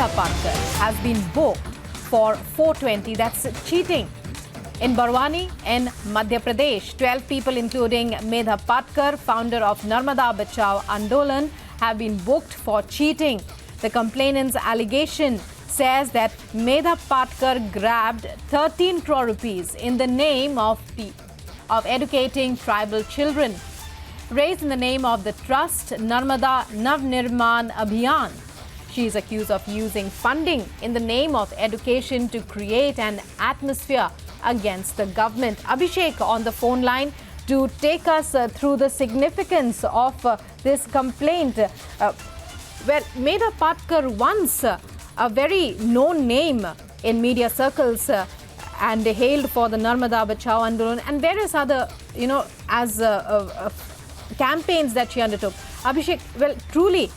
Medha Patkar has been booked for 420, that's cheating. In Barwani in Madhya Pradesh, 12 people including Medha Patkar, founder of Narmada Bachao Andolan, have been booked for cheating. The complainant's allegation says that Medha Patkar grabbed 13 crore rupees in the name of educating tribal children, raised in the name of the trust Narmada Navnirman Abhiyan. She is accused of using funding in the name of education to create an atmosphere against the government. Abhishek on the phone line to take us through the significance of this complaint. Where Medha Patkar, once a very known name in media circles and hailed for the Narmada Bachao Andolan and various other, as campaigns that she undertook. Abhishek, well, truly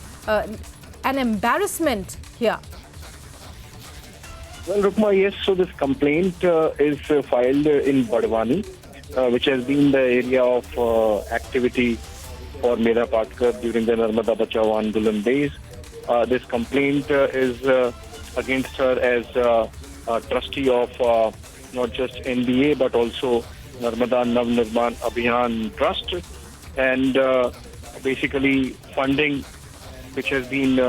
an embarrassment here. Well, Rukma, yes, so this complaint is filed in Badwani, which has been the area of activity for Medha Patkar during the Narmada Bachao Andolan days. This complaint is against her as a trustee of not just NBA but also Narmada Navnirman Abhiyan Trust, and basically funding which has been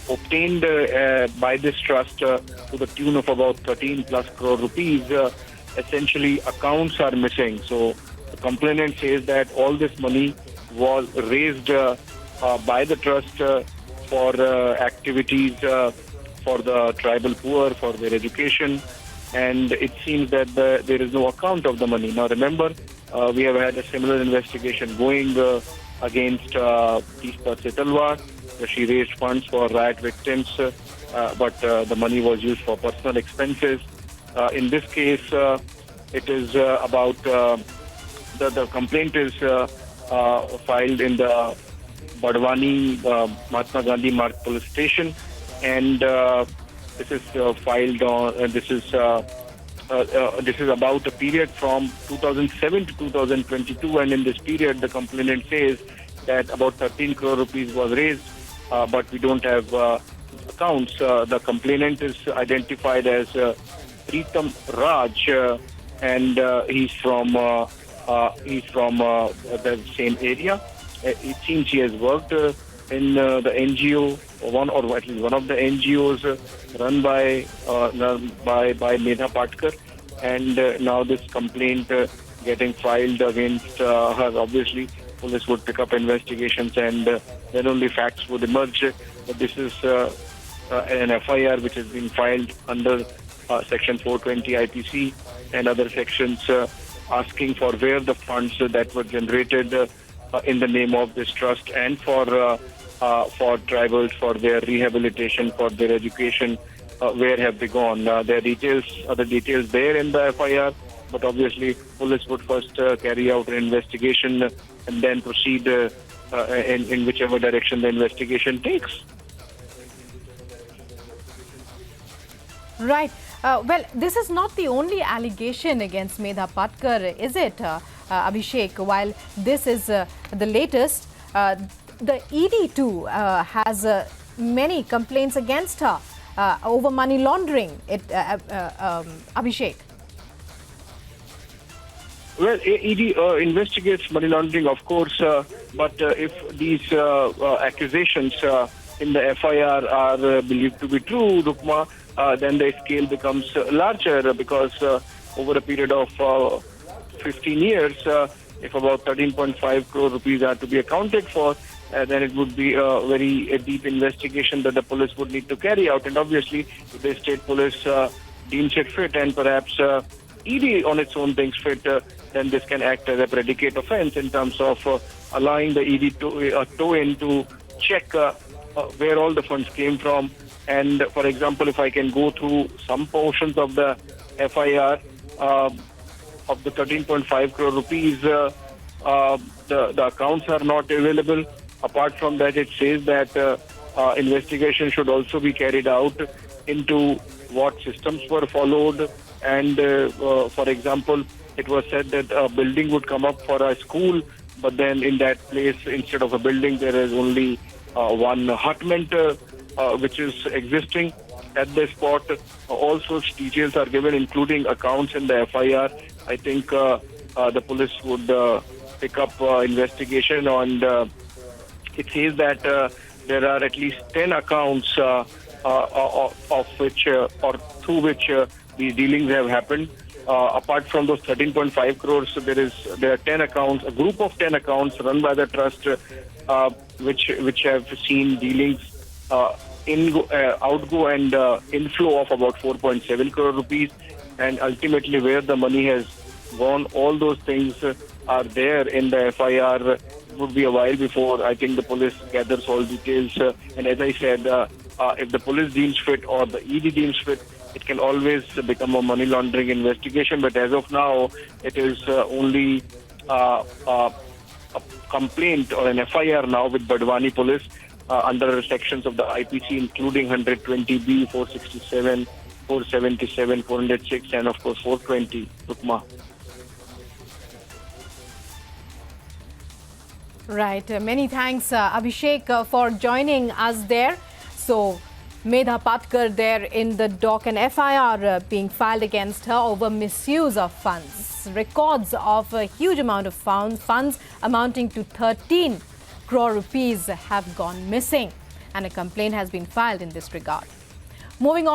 obtained by this trust to the tune of about 13 plus crore rupees. Essentially, accounts are missing. So the complainant says that all this money was raised by the trust for activities for the tribal poor, for their education, and it seems that there is no account of the money. Now remember, we have had a similar investigation going against Teesta Setalwar. She raised funds for riot victims, but the money was used for personal expenses. In this case, it is about the complaint is filed in the Badwani Mahatma Gandhi Marg police station, and this is filed on. This is about a period from 2007 to 2022, and in this period, the complainant says that about 13 crore rupees was raised, but we don't have accounts. The complainant is identified as Pritam Raj, and he's from the same area. It seems he has worked in the NGO, or at least one of the NGOs run by Medha Patkar, and now this complaint getting filed against her. Obviously, police would pick up investigations, and then only facts would emerge. But this is an FIR which has been filed under Section 420 IPC and other sections, asking for where the funds that were generated in the name of this trust and for tribals, for their rehabilitation, for their education, where have they gone? There are other details there in the FIR, but obviously police would first carry out an investigation and then proceed in whichever direction the investigation takes. Right. Well, this is not the only allegation against Medha Patkar, is it, Abhishek? While this is the latest, the ED too has many complaints against her over money laundering. Abhishek. Well, ED investigates money laundering, of course, but if these accusations in the FIR are believed to be true, Rukma, then the scale becomes larger, because over a period of 15 years, if about 13.5 crore rupees are to be accounted for, then it would be a very deep investigation that the police would need to carry out. And obviously, if the state police deems it fit, and perhaps ED on its own thinks fit, then this can act as a predicate offence in terms of allowing the ED to toe in to check where all the funds came from. And for example, if I can go through some portions of the FIR of the 13.5 crore rupees, the accounts are not available. Apart from that, it says that investigation should also be carried out into what systems were followed. And for example, it was said that a building would come up for a school, but then in that place, instead of a building, there is only one hutment which is existing. at the spot. All such details are given, including accounts in the FIR. I think the police would pick up investigation, and it says that there are at least 10 accounts of which or through which these dealings have happened. Apart from those 13.5 crores, there are 10 accounts, a group of 10 accounts run by the trust, which have seen dealings, outgo and inflow of about 4.7 crore rupees, and ultimately where the money has gone, all those things are there in the FIR. Would be a while before I think the police gathers all details. And as I said, if the police deems fit or the ED deems fit, it can always become a money laundering investigation. But as of now, it is only a complaint or an FIR now with Badwani police under sections of the IPC, including 120B, 467, 477, 406, and of course 420. Rukma. Right. Many thanks, Abhishek, for joining us there. So, Medha Patkar there in the dock, and FIR being filed against her over misuse of funds. Records of a huge amount of funds amounting to 13 crore rupees have gone missing, and a complaint has been filed in this regard. Moving on.